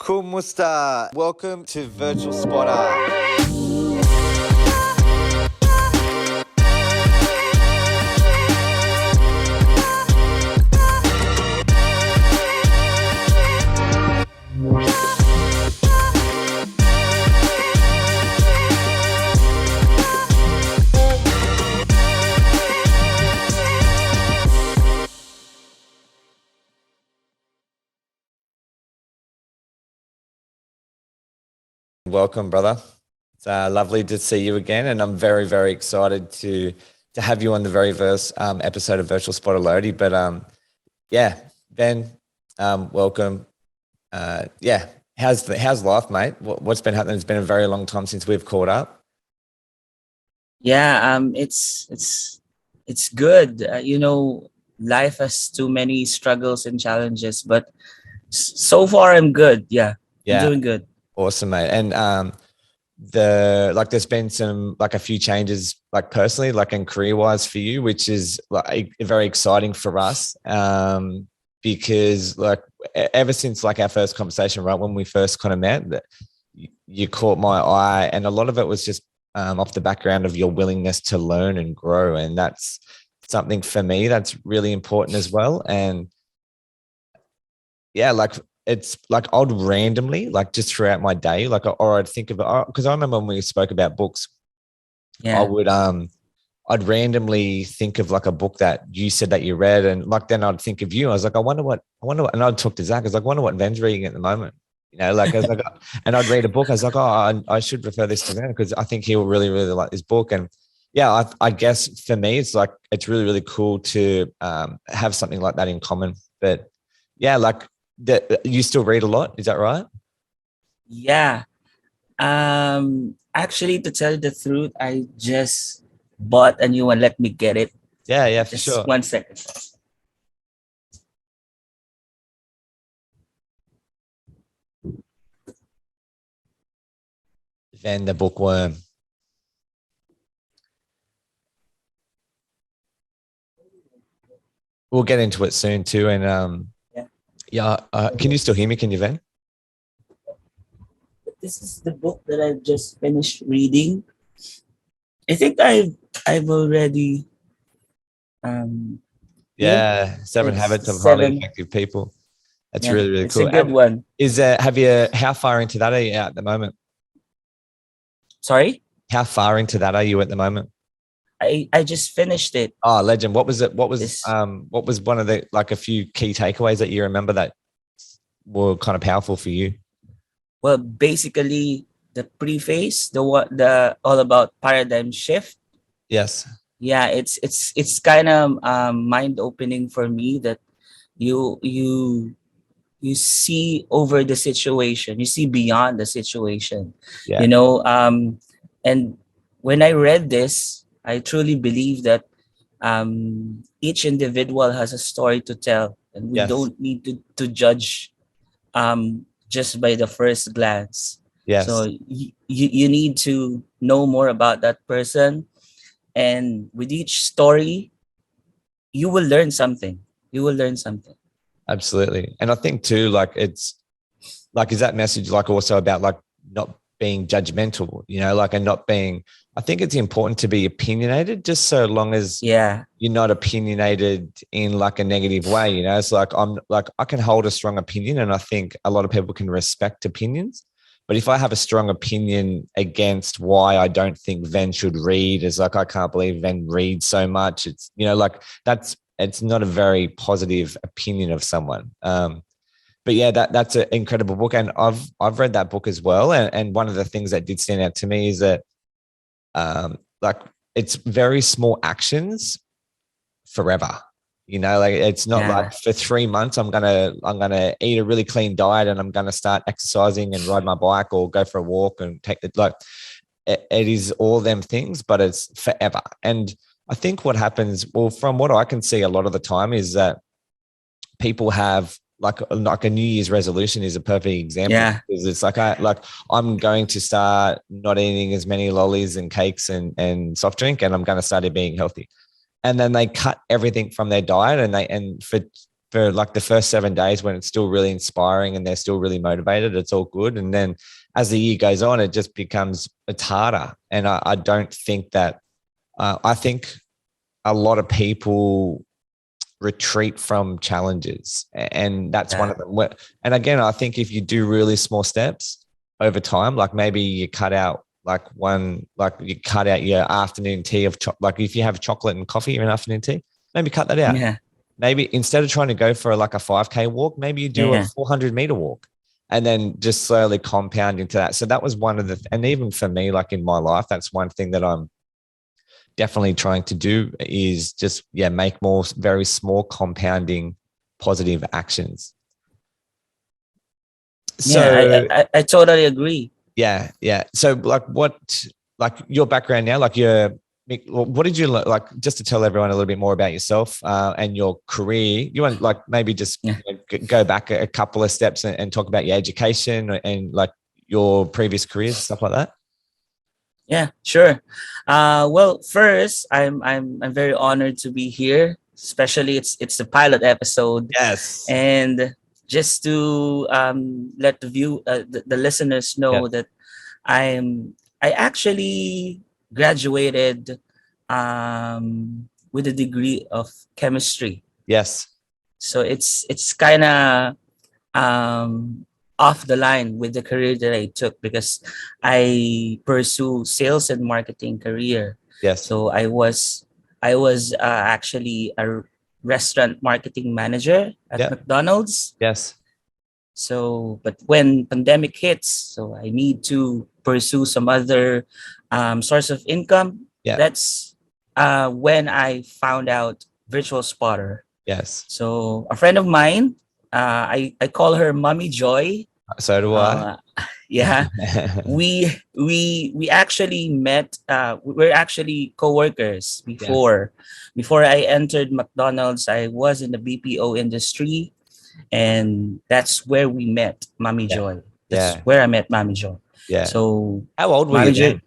Kumusta? Welcome to Virtual Spotter. Welcome, brother. It's lovely to see you again, and I'm very, very excited to have you on the very first episode of Virtual Spotter LODI. But yeah, Vhen, welcome. Yeah, how's life, mate? What's been happening? It's been a very long time since we've caught up. Yeah, it's good. Life has too many struggles and challenges, but so far I'm good. Yeah, I'm Yeah, doing good. awesome, mate. And there's been some a few changes personally and career wise for you, which is very exciting for us, because ever since our first conversation, right when we first kind of met, that you caught my eye, and a lot of it was just off the background of your willingness to learn and grow, and that's something for me that's really important as well. And yeah, it's I'd randomly just throughout my day, or I'd think of it, because I remember when we spoke about books, Yeah, I would I'd randomly think of a book that you said that you read, and then I'd think of you. I was like, I wonder what, and I'd talk to Zach. I was like, I wonder what Vhen's reading at the moment. I was like, and I'd read a book. I was like, oh, I should refer this to Vhen because I think he'll really, really like this book. And yeah, I guess for me, it's it's really, really cool to have something like that in common. But yeah, you still read a lot, is that right? yeah. Actually, to tell you the truth, I just bought a new one. Let me get it. Yeah, for Just sure. 1 second. Vhen the Bookworm. We'll get into it soon too. And yeah, can you still hear me? Can you, Vhen? This is the book that I've just finished reading. I think I've already Yeah, Seven it's Habits of Highly seven. Effective People. That's Yeah, really, really it's a cool. good one. How far into that are you at the moment? Sorry, How far into that are you at the moment? I just finished it. Oh, legend. What was it? This What was one of the a few key takeaways that you remember that were kind of powerful for you? Well, basically the preface, the all about paradigm shift. Yes. Yeah, it's kind of mind opening for me that you you you see over the situation, you see beyond the situation. Yeah. You know, and when I read this, I truly believe that each individual has a story to tell, and we Yes. don't need to judge just by the first glance. Yes. So you need to know more about that person, and with each story you will learn something. You will learn something. Absolutely. And I think too, it's is that message also about not being judgmental, and not being, I think it's important to be opinionated, just so long as Yeah, you're not opinionated in a negative way. It's I can hold a strong opinion, and I think a lot of people can respect opinions. But if I have a strong opinion against why I don't think Vhen should read, is I can't believe Vhen reads so much. It's, it's not a very positive opinion of someone. But yeah, that's an incredible book, and I've read that book as well. And one of the things that did stand out to me is that it's very small actions forever. It's not yeah, for 3 months I'm gonna eat a really clean diet and I'm gonna start exercising and ride my bike or go for a walk and take the it is all them things, but it's forever. And I think what happens, well, from what I can see a lot of the time, is that people have a New Year's resolution is a perfect example, yeah, because it's I'm going to start not eating as many lollies and cakes and soft drink, and I'm going to start being healthy. And then they cut everything from their diet, and for for like the first 7 days when it's still really inspiring and they're still really motivated, it's all good. And then as the year goes on, it's harder. And I don't think that, I think a lot of people retreat from challenges, and that's one of them. And again, I think if you do really small steps over time, like maybe you cut out your afternoon tea of like if you have chocolate and coffee in afternoon tea, maybe cut that out. Yeah. Maybe instead of trying to go for like a 5K walk, maybe you do a 400-meter walk, and then just slowly compound into that. So that was one of and even for me, like in my life, that's one thing that I'm definitely trying to do is just, make more very small compounding positive actions. So I totally agree. Yeah. So like your background now, like what did you like, just to tell everyone a little bit more about yourself and your career? You want like maybe just go back a couple of steps and talk about your education and like your previous careers, stuff like that? Yeah, sure. Well, first, I'm very honored to be here. Especially, it's the pilot episode. Yes. And just to let the listeners know that I actually graduated with a degree of chemistry. Yes. So it's kind of off the line with the career that I took because I pursue sales and marketing career. Yes. So I was actually a restaurant marketing manager at McDonald's. Yes. So, but when pandemic hits, so I need to pursue some other source of income. Yeah. That's when I found out Virtual Spotter. Yes. So a friend of mine, I call her Mommy Joy. So do I. Yeah, we actually met. We're actually co-workers before. Before I entered McDonald's, I was in the BPO industry, and that's where we met Mommy Joy. That's where I met Mommy Joy. Yeah. So how old were you then?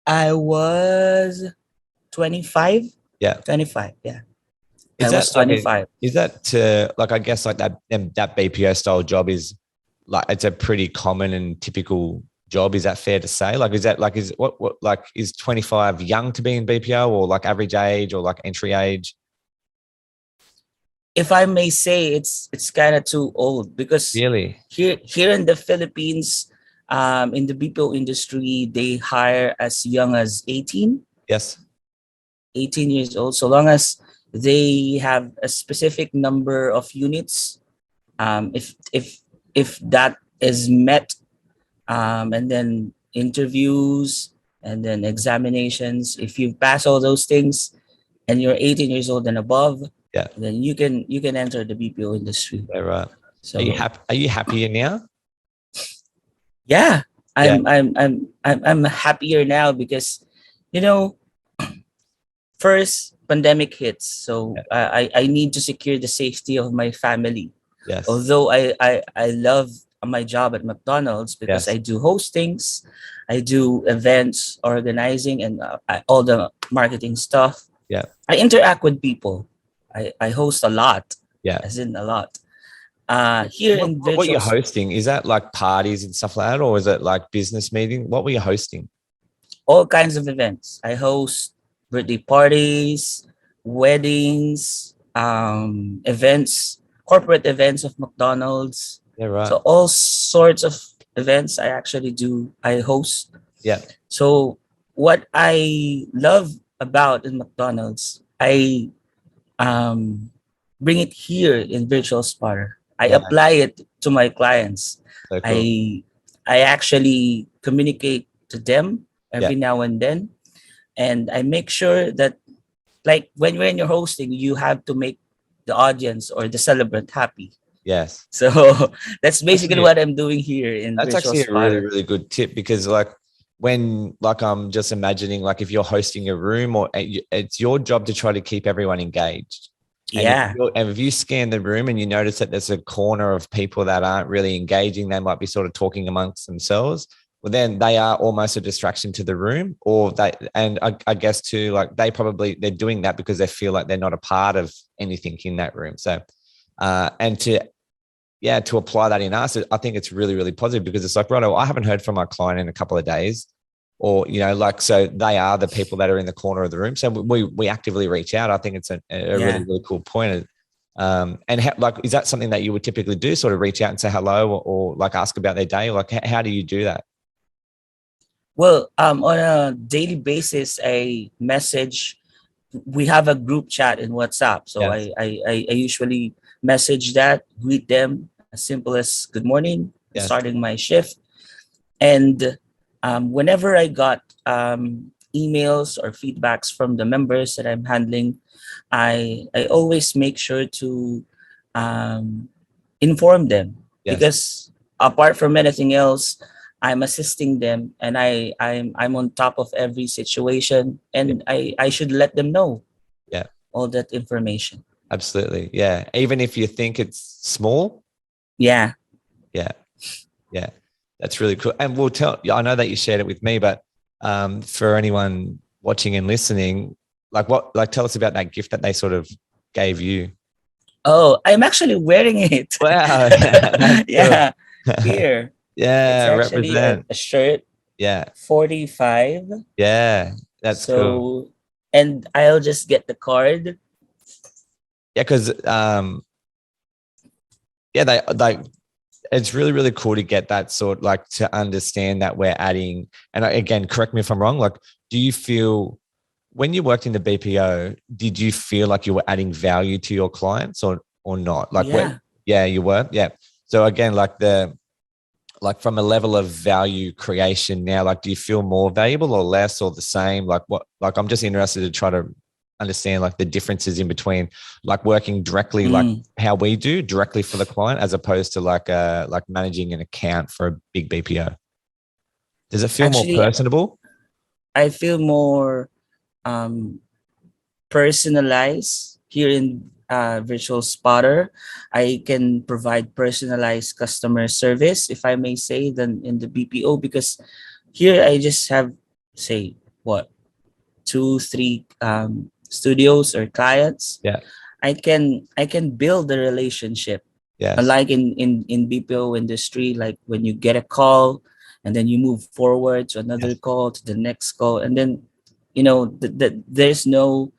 I was 25. Yeah. 25. Yeah. I was 25. Is that like, I guess like that BPO style job is like, it's a pretty common and typical job. Is that fair to say? Like, is 25 young to be in BPO, or like average age, or like entry age? If I may say, it's kind of too old because really here in the Philippines, in the BPO industry, they hire as young as 18. Yes. 18 years old, so long as they have a specific number of units. If that is met, and then interviews and then examinations, if you pass all those things and you're 18 years old and above, then you can enter the BPO industry. Yeah, right. So are you happier now? Yeah, I'm happier now because, first pandemic hits, so I need to secure the safety of my family. Yes. Although I love my job at McDonald's because I do hostings, I do events, organizing, and all the marketing stuff. Yeah. I interact with people. I host a lot. Yeah. As in a lot. Here in Virtual, what you're hosting, is that like parties and stuff like that, or is it like business meeting? What were you hosting? All kinds of events. I host birthday parties, weddings, events, corporate events of McDonald's. Yeah, right. So all sorts of events I actually do. I host. Yeah. So what I love about in McDonald's, I bring it here in Virtual Spotter. I apply it to my clients. So cool. I actually communicate to them every now and then, and I make sure that, like, when you're hosting, you have to make the audience or the celebrant happy. Yes. So that's basically what I'm doing here in Virtual Spotter. That's actually a really, really good tip, because like when, like, I'm just imagining, like, if you're hosting a room, or it's your job to try to keep everyone engaged. Yeah. And if you scan the room and you notice that there's a corner of people that aren't really engaging, they might be sort of talking amongst themselves. well, then they are almost a distraction to the room, or I guess too, like they're doing that because they feel like they're not a part of anything in that room. So, and to apply that in us, I think it's really, really positive, because it's like, right, I haven't heard from my client in a couple of days, or, like, so they are the people that are in the corner of the room. So we actively reach out. I think it's a really, really cool point. And is that something that you would typically do, sort of reach out and say hello, or like ask about their day? Like, how do you do that? Well, on a daily basis, I message. We have a group chat in WhatsApp, so Yes. I usually message that, greet them as simple as good morning, Yes. starting my shift, and whenever I got emails or feedbacks from the members that I'm handling, I always make sure to inform them, Yes. because apart from anything else, I'm assisting them, and I'm on top of every situation, and I should let them know all that information. Absolutely. Yeah. Even if you think it's small. Yeah. That's really cool. And I know that you shared it with me, but for anyone watching and listening, tell us about that gift that they sort of gave you. Oh, I'm actually wearing it. Wow. Yeah. Here. Yeah. It's actually a shirt. Yeah. 45. Yeah. That's cool. And I'll just get the card. Yeah, because it's really, really cool to get that sort, like, to understand that we're adding. And again, correct me if I'm wrong. Like, do you feel, when you worked in the BPO, did you feel like you were adding value to your clients or not? Like, you were. Yeah. So again, from a level of value creation now, like, do you feel more valuable or less or the same? I'm just interested to try to understand, like, the differences in between, like, working directly, like how we do directly for the client, as opposed to like managing an account for a big BPO. Does it feel more personable? I feel more personalized here in Virtual Spotter. I can provide personalized customer service, if I may say, than in the BPO, because here I just have, say, 2-3 studios or clients. Yeah. I can build the relationship. Yes. Unlike in BPO industry, like when you get a call and then you move forward to another call, to the next call, and then there's no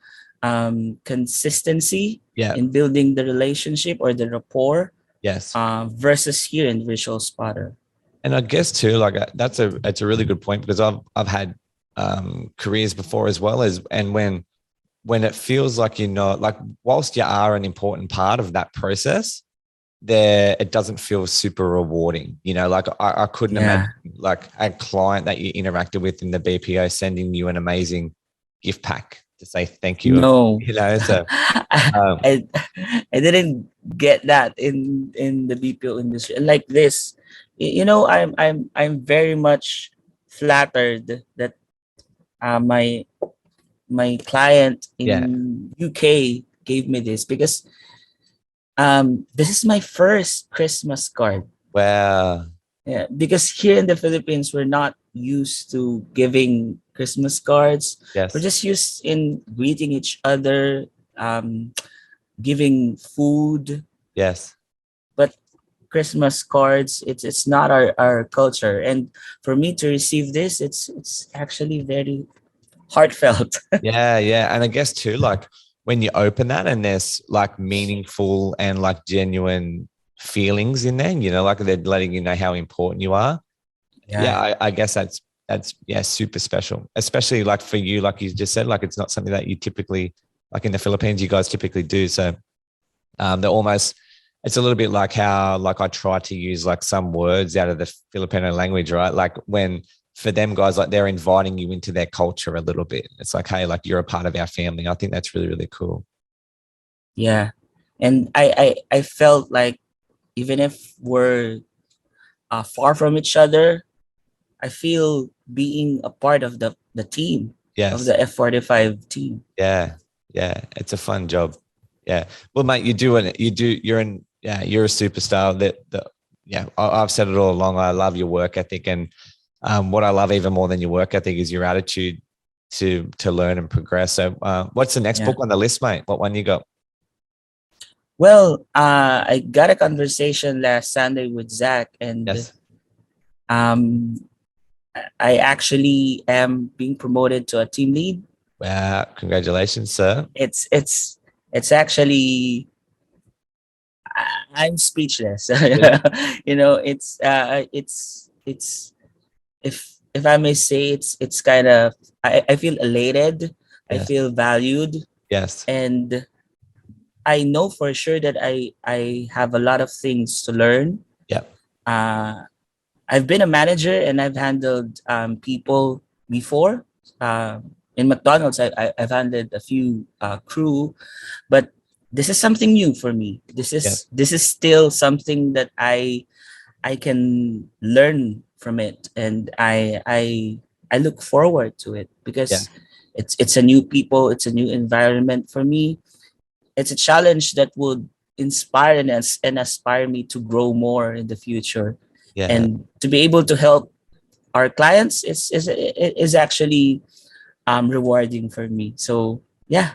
consistency in building the relationship or the rapport. Yes. Versus here in Virtual Spotter. And I guess too, like, it's a really good point, because I've had careers before as well, and when it feels like, like, whilst you are an important part of that process, it doesn't feel super rewarding. Like, I couldn't imagine, like, a client that you interacted with in the BPO sending you an amazing gift pack to say thank you. No. So I didn't get that in the BPO industry. Like this, I'm very much flattered that my client in UK gave me this, because this is my first Christmas card. Wow. Yeah, because here in the Philippines, we're not used to giving Christmas cards. Yes. We're just used in greeting each other, giving food. Yes. But Christmas cards, it's not our culture. And for me to receive this, it's actually very heartfelt. Yeah. And I guess too, like, when you open that and there's, like, meaningful and, like, genuine feelings in there, like, they're letting you know how important you are. I guess that's super special, especially, like, for you, like you just said, like, it's not something that you typically, like, in the Philippines, you guys typically do. So they're almost, it's a little bit like how, like, I try to use, like, some words out of the Filipino language, right? Like, when, for them guys, like, they're inviting you into their culture a little bit. It's like, hey, like, you're a part of our family. I think that's really, really cool. Yeah. And I felt like, even if we're far from each other, I feel being a part of the team, of the F45 team. Yeah. It's a fun job. Yeah. Well, mate, you're a superstar. I've said it all along. I love your work ethic, and What I love even more than your work ethic is your attitude to learn and progress. So what's the next book on the list, mate? What one you got? Well, I got a conversation last Sunday with Zach, and Yes. um, I actually am being promoted to a team lead. Wow, congratulations, sir. It's actually, I'm speechless. You know, it's if I may say, it's kind of, I feel elated, I Yes. feel valued, Yes. and I know for sure that I have a lot of things to learn. Yeah. Uh, I've been a manager and I've handled people before. In McDonald's, I've handled a few crew, but this is something new for me. Yeah. This is still something that I can learn from it, and I look forward to it Yeah. because it's a new people, it's a new environment for me. It's a challenge that would inspire and aspire me to grow more in the future, Yeah. and to be able to help our clients is actually rewarding for me. So yeah.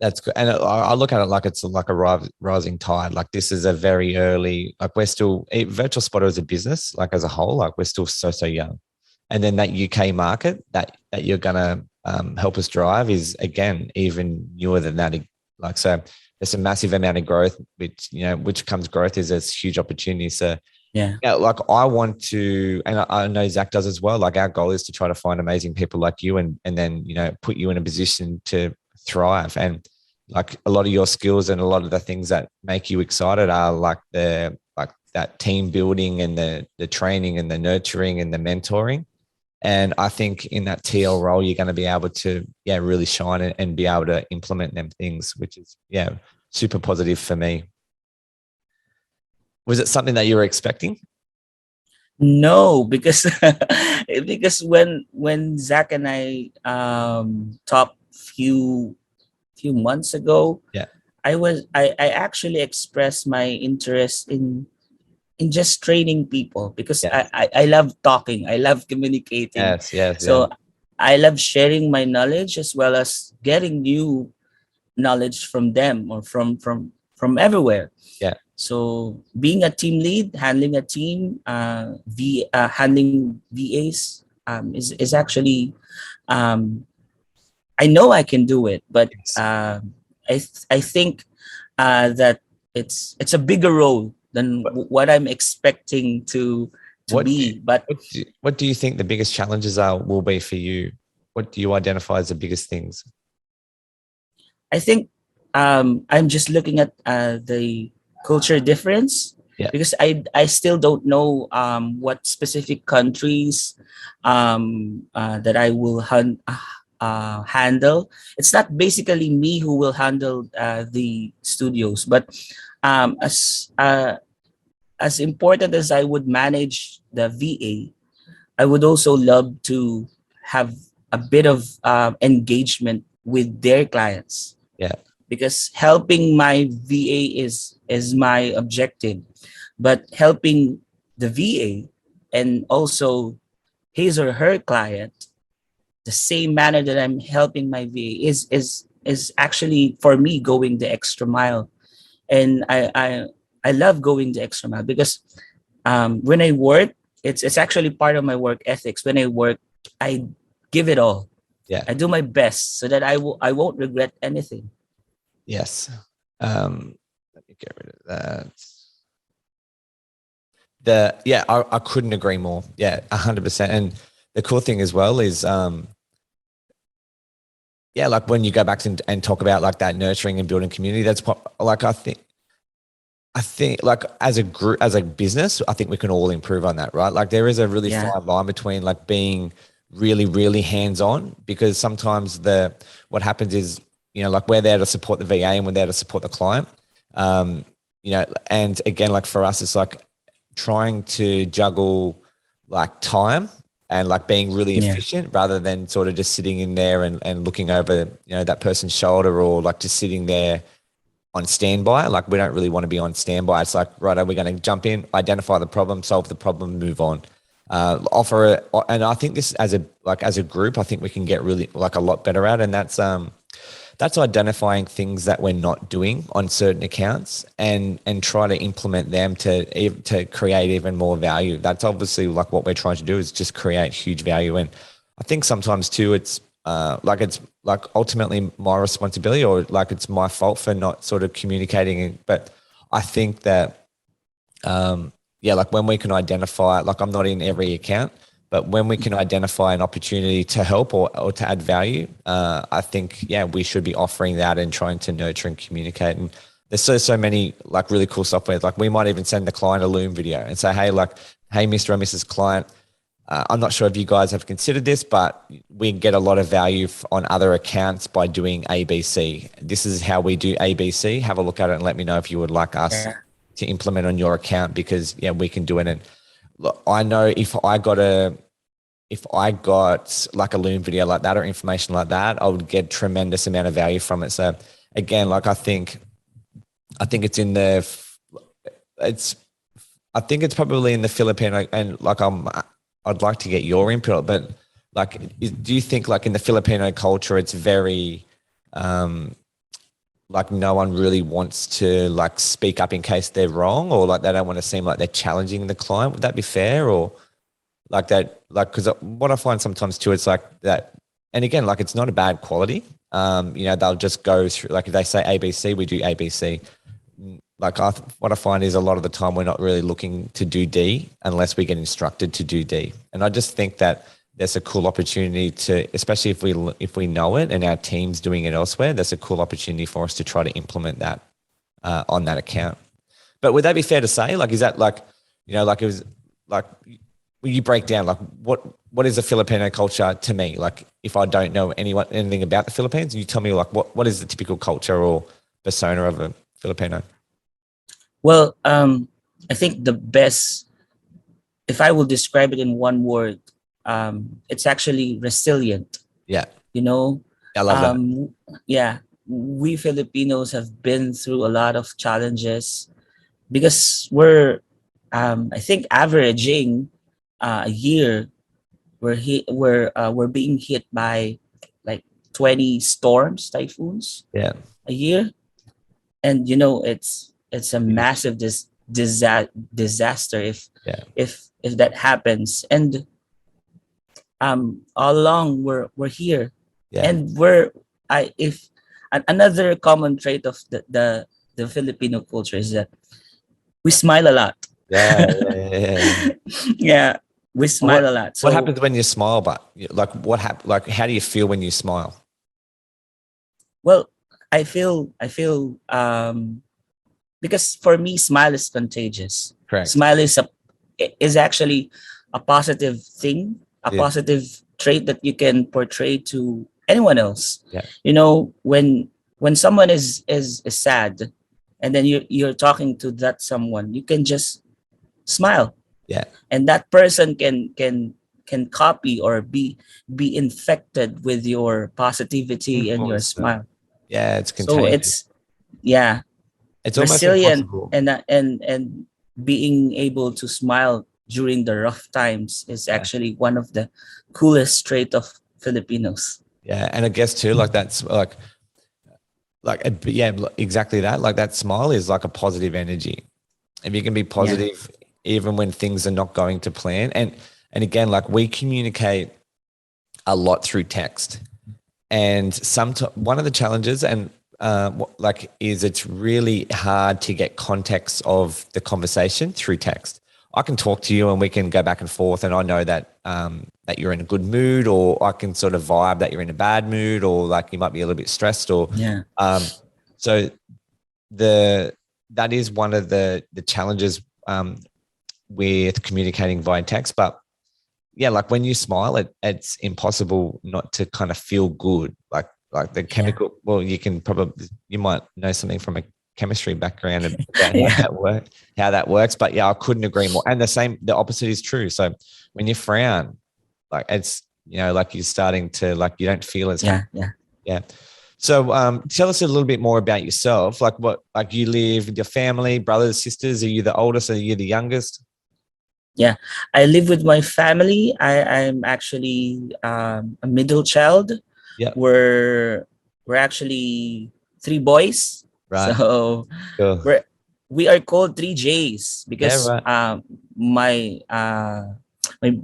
That's good. And I look at it like it's like a rising tide. Like this is a very early, like we're still, Virtual Spotter as a business, like as a whole, like we're still so young. And then that UK market that you're going to help us drive is, again, even newer than that. Like, so there's a massive amount of growth, which comes growth is a huge opportunity. So Yeah. yeah, like I want to, and I know Zach does as well. Like our goal is to try to find amazing people like you, and then put you in a position to thrive. And like a lot of your skills and a lot of the things that make you excited are like that team building and the training and the nurturing and the mentoring. And I think in that TL role, you're going to be able to really shine and be able to implement them things, which is super positive for me. Was it something that you were expecting? No, because because when Zach and I talked few months ago, Yeah. I actually expressed my interest in just training people because Yes. I love talking, I love communicating. Yes. Yes. Yeah. So I love sharing my knowledge as well as getting new knowledge from them or from everywhere. Yeah. So being a team lead, handling a team, handling VAs is actually, um, I know I can do it, but Yes. I think that it's a bigger role than what I'm expecting to What do you, be. But what do you think the biggest challenges will be for you? What do you identify as the biggest things? I think I'm just looking at the culture difference, Yeah. because I still don't know what specific countries that I will handle. It's not basically me who will handle the studios, but as important as I would manage the VA, I would also love to have a bit of engagement with their clients, Yeah. because helping my VA is my objective, but helping the VA and also his or her client the same manner that I'm helping my VA is actually for me going the extra mile. And I love going the extra mile because when I work, it's actually part of my work ethics. When I work, I give it all. Yeah. I do my best so that I won't regret anything. Yes. Let me get rid of that. I couldn't agree more. Yeah, 100%. And the cool thing as well is, like when you go back and talk about like that nurturing and building community, that's what, like, I think like as a group, as a business, I think we can all improve on that, right? Like there is a really fine line between like being really, really hands-on, because sometimes what happens is, like we're there to support the VA and we're there to support the client. And again, like for us, it's like trying to juggle like time and like being really efficient rather than sort of just sitting in there and looking over, that person's shoulder, or like just sitting there on standby. Like we don't really want to be on standby. It's like, right, are we going to jump in, identify the problem, solve the problem, move on? offer it. And I think this as a group, I think we can get really like a lot better at, and that's identifying things that we're not doing on certain accounts and try to implement them to create even more value. That's obviously like what we're trying to do, is just create huge value. And I think sometimes too, it's like ultimately my responsibility, or like it's my fault for not sort of communicating. But I think that, like when we can identify, like I'm not in every account, but when we can identify an opportunity to help or to add value, I think, we should be offering that and trying to nurture and communicate. And there's so many like really cool software. Like we might even send the client a Loom video and say, hey, Mr. or Mrs. Client, I'm not sure if you guys have considered this, but we get a lot of value on other accounts by doing ABC. This is how we do ABC. Have a look at it and let me know if you would like us to implement on your account, because we can do it. And look, I know if I got like a Loom video like that or information like that, I would get tremendous amount of value from it. So again, like I think it's probably in the Filipino, and like I'd like to get your input, but like, do you think like in the Filipino culture, it's very, like no one really wants to like speak up in case they're wrong, or like they don't want to seem like they're challenging the client? Would that be fair? Or like that, like, because what I find sometimes too, it's like that, and again, like it's not a bad quality. They'll just go through, like if they say ABC, we do ABC. Like what I find is a lot of the time we're not really looking to do D unless we get instructed to do D. And I just think that there's a cool opportunity to, especially if we know it and our team's doing it elsewhere, there's a cool opportunity for us to try to implement that on that account. But would that be fair to say? Like, is that like, like it was like, will you break down like what is the Filipino culture to me? Like if I don't know anything about the Philippines, you tell me like what is the typical culture or persona of a Filipino? Well, I think the best, if I will describe it in one word, it's actually resilient. Yeah. I love that. Yeah, we Filipinos have been through a lot of challenges because we're, I think, averaging a year, we're being hit by like 20 storms, typhoons a year. And it's a massive disaster if that happens. And all along we're here, and another common trait of the Filipino culture is that we smile a lot. Yeah, we smile a lot. So what happens when you smile? But like like how do you feel when you smile? Well, I feel because for me, smile is contagious. Correct. Smile is actually a positive thing, a positive trait that you can portray to anyone else. When someone is sad, and then you're talking to that someone, you can just smile. And that person can copy or be infected with your positivity and your smile. It's contagious. So it's resilient, and being able to smile during the rough times is actually one of the coolest trait of Filipinos. And I guess too, like that's exactly that. Like that smile is like a positive energy. If you can be positive even when things are not going to plan, and again, like we communicate a lot through text, and one of the challenges is it's really hard to get context of the conversation through text. I can talk to you and we can go back and forth, and I know that that you're in a good mood, or I can sort of vibe that you're in a bad mood, or like you might be a little bit stressed, or so that is one of the challenges with communicating via text. But like when you smile, it's impossible not to kind of feel good. Like the chemical, well, you might know something from a chemistry background about how that works. But I couldn't agree more. And the opposite is true. So when you frown, like it's, like you're starting to, like, you don't feel as happy. So tell us a little bit more about yourself. Like you live with your family, brothers, sisters? Are you the oldest? Are you the youngest? Yeah, I live with my family. I'm actually a middle child. Yeah. We're actually three boys, Right. so Cool. we are called three J's Yeah. because Right.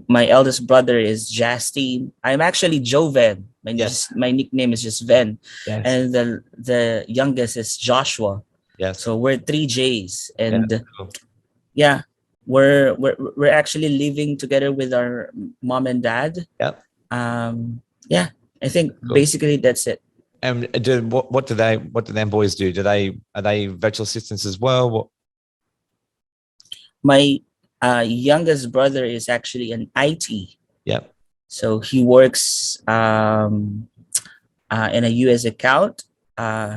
my eldest brother is Justine. I'm actually Joven. Yes. My nickname is just Vhen, Yes. and the youngest is Joshua. Yes. So we're three J's, Yeah. and Cool. yeah, we're actually living together with our mom and dad. Yeah. Yeah, I think Cool. basically that's it. And what do them boys do? Are they virtual assistants as well? My youngest brother is actually an IT, Yeah. so he works in a US account,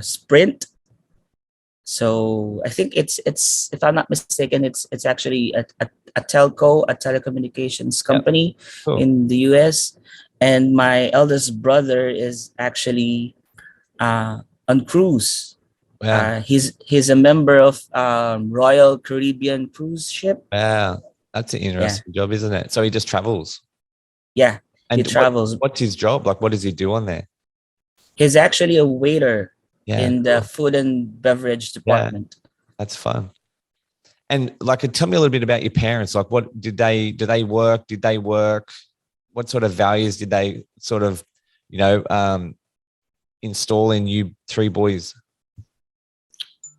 Sprint. So I think it's if I'm not mistaken, it's actually a telco, a telecommunications Yeah. company Cool. in the US. And my eldest brother is actually on cruise. Wow. He's a member of Royal Caribbean cruise ship. Wow. That's an Yeah, interesting job, isn't it? So he just travels. yeah. He And travels. what's his job? Like, what does he do on there? He's actually a waiter Yeah. in the Cool. food and beverage Yeah. department. That's fun. And like, tell me a little bit about your parents. Like, what do they work? Did they work? What sort of values did they sort of, you know, install in you three boys?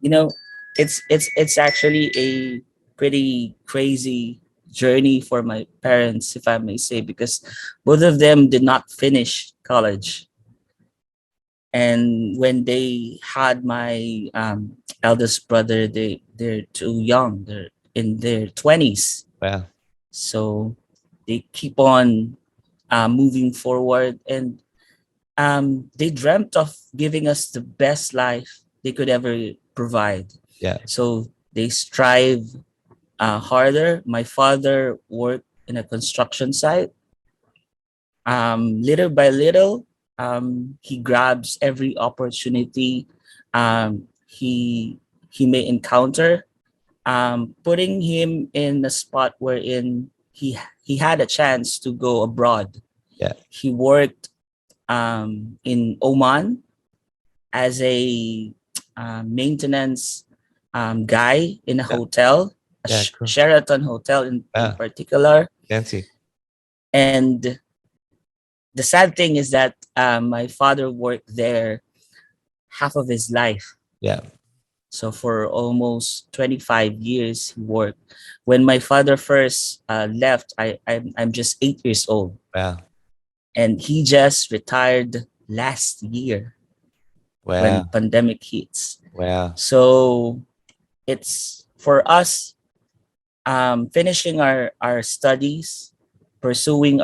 You know, it's actually a pretty crazy journey for my parents, if I may say, because both of them did not finish college. And when they had my eldest brother, they're too young. They're in their 20s. Wow. So they keep on moving forward, and they dreamt of giving us the best life they could ever provide. Yeah. So they strive harder. My father worked in a construction site. Little by little, he grabs every opportunity he may encounter, putting him in a spot wherein he had a chance to go abroad. Yeah. He worked in Oman as a maintenance guy in a Yeah. hotel, a Yeah. Cool. Sheraton hotel in Wow. particular. Fancy. And the sad thing is that my father worked there half of his life. Yeah. So for almost 25 years, he worked. When my father first left, I'm just 8 years old. Wow. And he just retired last year when Wow. pandemic hits. Wow. So it's for us finishing our studies, pursuing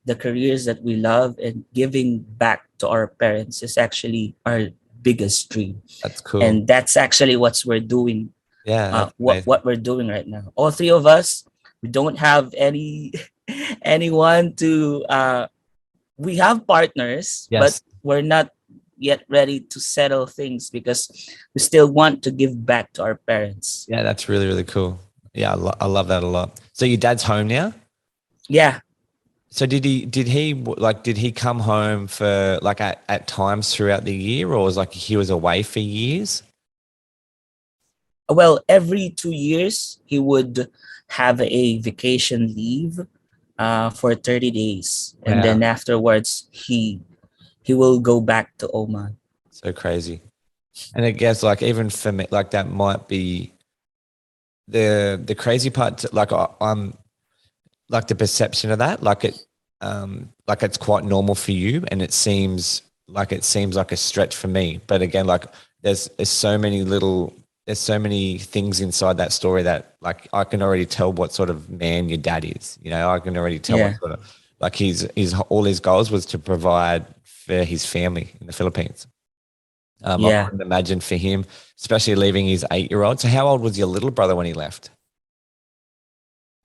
the careers that we love, and giving back to our parents is actually our biggest dream. That's cool. And that's actually what we're doing. Yeah. That's What amazing. we're doing right now. All three of us, we don't have anyone to. We have partners, but Yes. we're not yet ready to settle things because we still want to give back to our parents. Yeah. That's really, really cool. Yeah. I love that a lot. So your dad's home now? Yeah. So did he come home for like at times throughout the year, or was like he was away for years? Well, every 2 years, he would have a vacation leave for 30 days. And Wow. then afterwards, he will go back to Oman. So crazy. And I guess like even for me, like that might be the crazy part. Like I'm like the perception of that, like it's quite normal for you, and it seems like a stretch for me. But again, like there's so many there's so many things inside that story that like I can already tell what sort of man your dad is. You know, I can already tell what Yeah. sort of like his all his goals was to provide for his family in the Philippines. I Yeah. couldn't imagine for him, especially leaving his 8-year-old. So how old was your little brother when he left?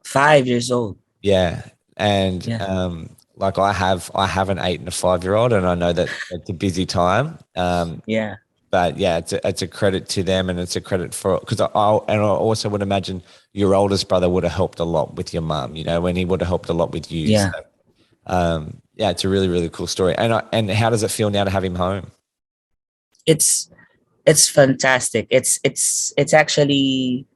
5 years old. Yeah. And Yeah. like I have an 8 and a 5-year-old, and I know that it's a busy time. Yeah. But yeah, it's a credit to them, and it's a credit for, because I also would imagine your oldest brother would have helped a lot with your mum, you know, when he would have helped a lot with you. Yeah. So, yeah, it's a really, really cool story. And how does it feel now to have him home? It's it's fantastic. It's actually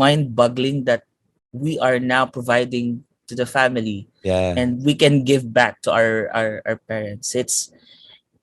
mind-boggling that we are now providing to the family, Yeah. and we can give back to our parents.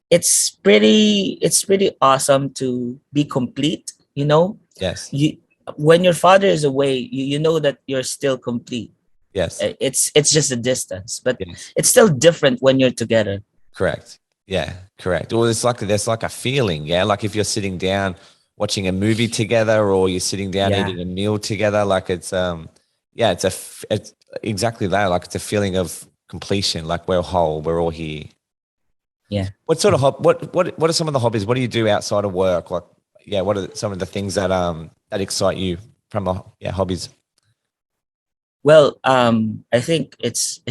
It's pretty awesome to be complete, you know. Yes. You When your father is away, you know that you're still complete. Yes. It's just a distance, but Yes. it's still different when you're together. Correct. Yeah. Correct. Well, there's like a feeling. Yeah. Like if you're sitting down watching a movie together, or you're sitting down Yeah. eating a meal together, like yeah, it's exactly that. Like it's a feeling of completion. Like we're whole. We're all here. Yeah. What sort of what are some of the hobbies? What do you do outside of work? Like, yeah, what are some of the things that excite you from hobbies? Well, I think it's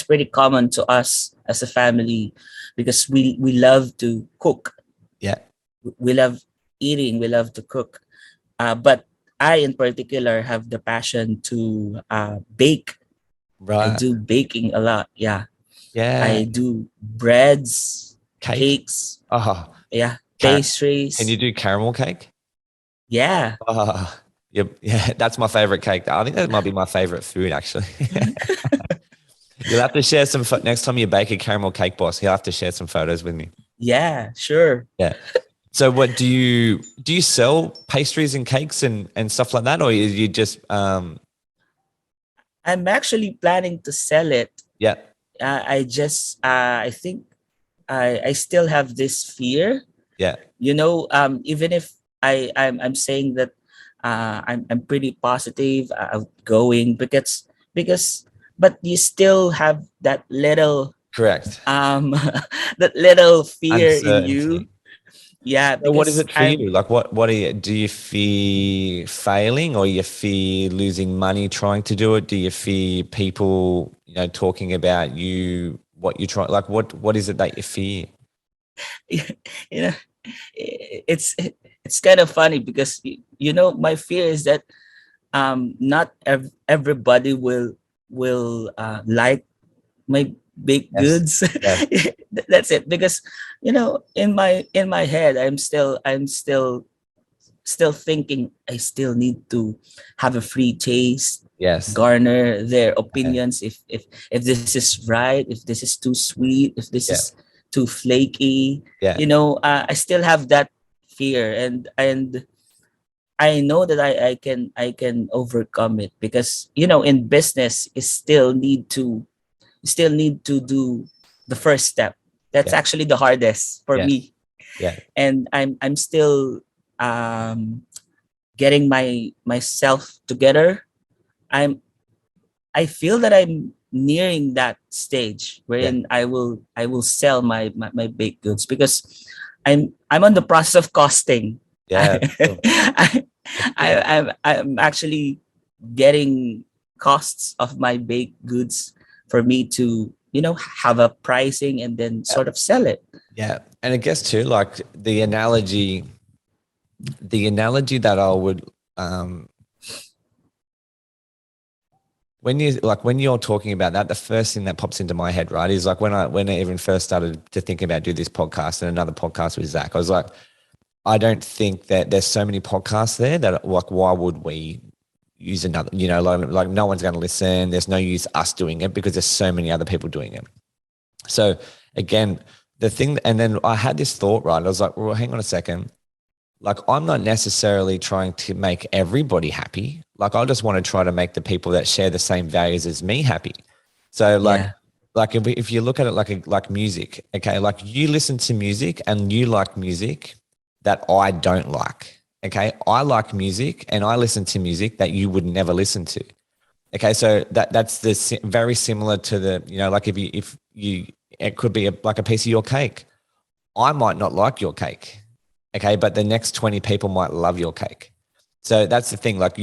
pretty common to us as a family, because we love to cook. Yeah. We love eating. We love to cook. But I, in particular, have the passion to bake. I Right. do baking a lot. Yeah, Yeah. I do breads, Cake. cakes. Oh, Yeah, can you pastries. do caramel cake? Yeah. Oh, yeah, that's my favorite cake. I think that might be my favorite food, actually. You'll have to share some next time you bake a caramel cake, boss. You'll have to share some photos with me. Yeah, sure. Yeah. So, what do you sell pastries and cakes and stuff like that, or you just I'm actually planning to sell it. yeah, I think I still have this fear. yeah, Even if I'm saying that I'm pretty positive, outgoing, because but you still have that little correct, that little fear in you. uncertainty. Yeah, So, what is because it for I'm you? Like, what do you fear failing, or you fear losing money trying to do it? Do you fear people, talking about you, what you try? Like, what is it that you fear? you know it's kind of funny, because my fear is that not everybody will like my baked Yes, goods. yes, That's it, because in my head, I'm still thinking I still need to have a free taste, yes, garner their yeah, opinions, if this is right, if this is too sweet, if this yeah, is too flaky. yeah, I still have that fear, and I know that I can overcome it, because in business, you still need to do the first step. That's yeah, actually the hardest for yes, me, yeah, and I'm still um getting myself together. I feel that I'm nearing that stage yeah, wherein I will sell my baked goods, because I'm on the process of costing. yeah. Cool. I, That's good. I'm actually getting costs of my baked goods for me to have a pricing and then Yeah, sort of sell it. yeah. And I guess too, like the analogy that I would um when you're talking about that, the first thing that pops into my head, right, is like when I even first started to think about do this podcast and another podcast with Zach, I was like, I don't think that there's so many podcasts there that, like, why would we use another, like no one's going to listen. There's no use us doing it because there's so many other people doing it. So again, and then I had this thought, right? I was like, well, hang on a second. Like, I'm not necessarily trying to make everybody happy. Like, I just want to try to make the people that share the same values as me happy. So Yeah. like if you look at it like music, okay, like you listen to music and you like music that I don't like. Okay. I like music and I listen to music that you would never listen to. Okay. So that's very similar to like if you, it could be like a piece of your cake. I might not like your cake. Okay. But the next 20 people might love your cake. So that's the thing. Like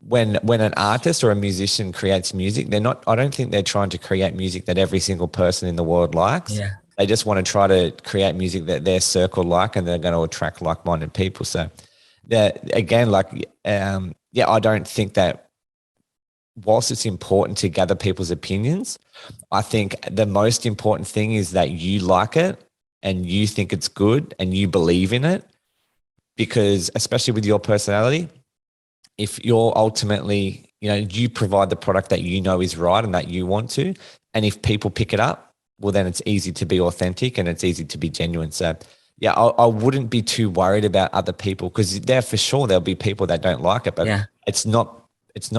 when an artist or a musician creates music, I don't think they're trying to create music that every single person in the world likes. Yeah. They just want to try to create music that their circle like, and they're going to attract like-minded people. So that again, like, I don't think that whilst it's important to gather people's opinions, I think the most important thing is that you like it and you think it's good and you believe in it, because especially with your personality, if you're ultimately, you provide the product that you know is right and that you want to, and if people pick it up, well, then it's easy to be authentic and it's easy to be genuine. So yeah, I wouldn't be too worried about other people, because for sure there'll be people that don't like it, but it's not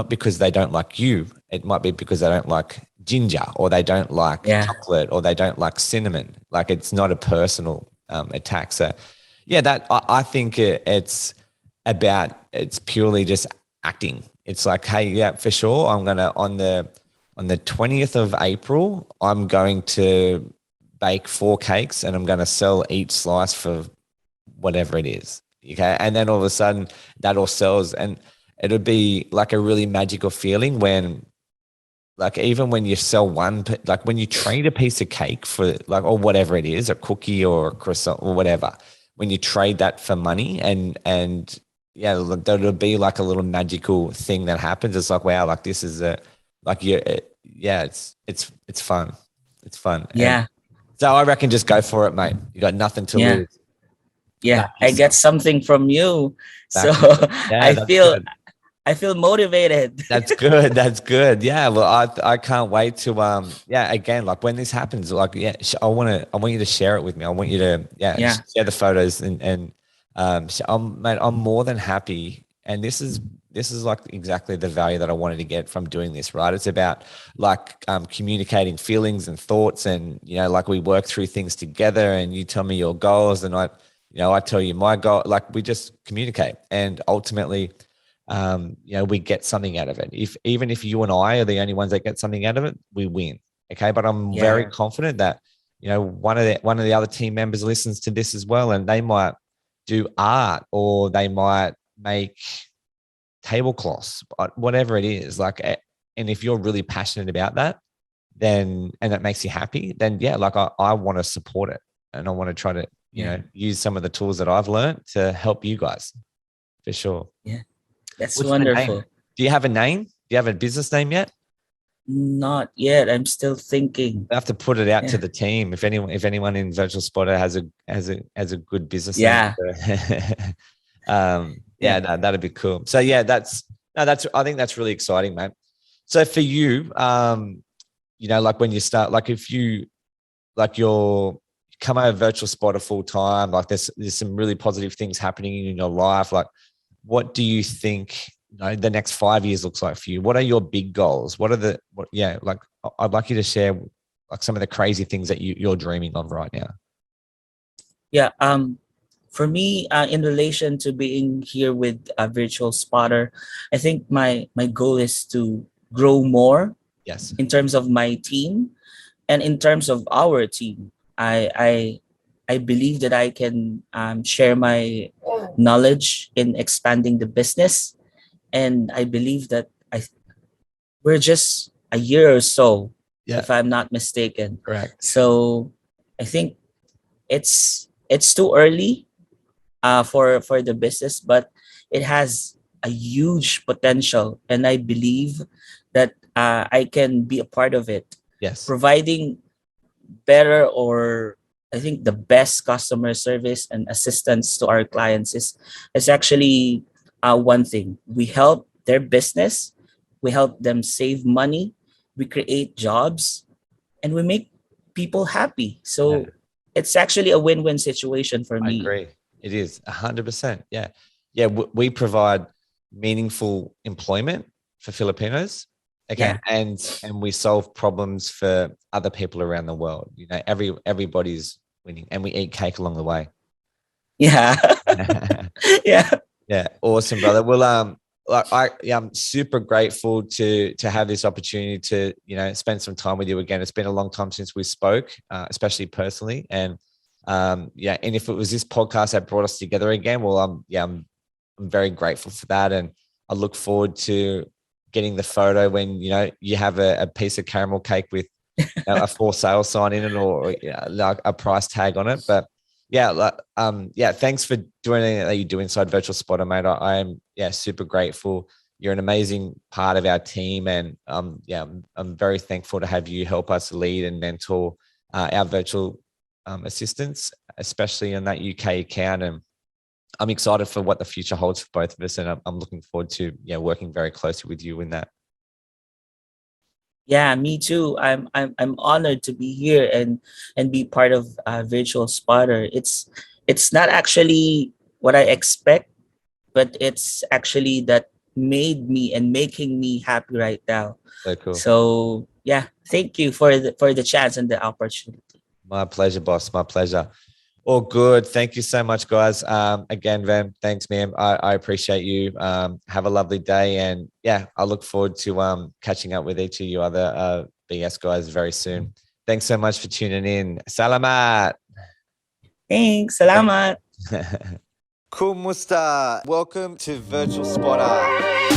because they don't like you. It might be because they don't like ginger, or they don't like chocolate, or they don't like cinnamon. Like, it's not a personal attack. So yeah, that I think it's purely just acting. It's like, hey, yeah, for sure, I'm gonna on the 20th of April, I'm going to bake 4 cakes and I'm going to sell each slice for whatever it is. Okay. And then all of a sudden that all sells, and it'll be like a really magical feeling when, like, even when you sell like when you trade a piece of cake for, like, or whatever it is, a cookie or a croissant or whatever, when you trade that for money, and yeah, there'll be like a little magical thing that happens. It's like, wow, like this is it's fun. It's fun. Yeah. And so I reckon just go for it, mate. You got nothing to lose. Yeah. I get something from you. So yeah, I feel motivated. That's good. That's good. Yeah. Well, I can't wait to again, like when this happens, like, I want you to share it with me. I want you to share the photos, and I'm more than happy. And this is like exactly the value that I wanted to get from doing this, right? It's about like communicating feelings and thoughts, and like we work through things together, and you tell me your goals, and I tell you my goal. Like, we just communicate, and ultimately we get something out of it. Even if you and I are the only ones that get something out of it, we win. Okay. But I'm very confident that, one of the other team members listens to this as well, and they might do art, or they might make tablecloths, whatever it is. Like, and if you're really passionate about that, then, and it makes you happy, then like I want to support it, and I want to try to, use some of the tools that I've learned to help you guys, for sure. Yeah. That's wonderful. Do you have a name? Do you have a business name yet? Not yet. I'm still thinking. I have to put it out to the team. If anyone in Virtual Spotter has a good business name. That'd be cool. So I think that's really exciting, mate. So for you, like when you start, like if you, like you're come out of Virtual Spotter full time, like there's some really positive things happening in your life. Like, what do you think the next 5 years looks like for you? What are your big goals? Like, I'd like you to share like some of the crazy things that you're dreaming of right now. Yeah. For me, in relation to being here with a Virtual Spotter, I think my goal is to grow more. Yes. In terms of my team and in terms of our team. I believe that I can share my knowledge in expanding the business, and I believe that we're just a year or so, if I'm not mistaken. Correct. So I think it's too early for the business, but it has a huge potential, and I believe that I can be a part of it. Yes. Providing better, or I think the best customer service and assistance to our clients is actually one thing. We help their business, we help them save money, we create jobs, and we make people happy. So it's actually a win-win situation for me. I agree. It is 100%. Yeah. Yeah. We provide meaningful employment for Filipinos. Okay. And we solve problems for other people around the world. Everybody's winning, and we eat cake along the way. Yeah. Yeah. Awesome, brother. Well, I'm super grateful to have this opportunity to, spend some time with you again. It's been a long time since we spoke, especially personally. And and if it was this podcast that brought us together again, well, I'm very grateful for that. And I look forward to getting the photo when, you have a piece of caramel cake with a for sale sign in it or like a price tag on it. But yeah, thanks for doing anything that you do inside Virtual Spotter, mate. I am super grateful. You're an amazing part of our team, and I'm very thankful to have you help us lead and mentor our virtual assistants, especially in that UK account. And I'm excited for what the future holds for both of us, and I'm looking forward to working very closely with you in that. Yeah, me too. I'm honored to be here and be part of Virtual Spotter. It's not actually what I expect, but it's actually that made me and making me happy right now. So cool. So yeah, thank you for the chance and the opportunity. My pleasure, boss. My pleasure. All good. Thank you so much, guys. Again, Vhen, thanks, man. I appreciate you. Have a lovely day. And yeah, I look forward to catching up with each of you other BS guys very soon. Thanks so much for tuning in. Salamat. Thanks. Salamat. Kumusta? Welcome to Virtual Spotter.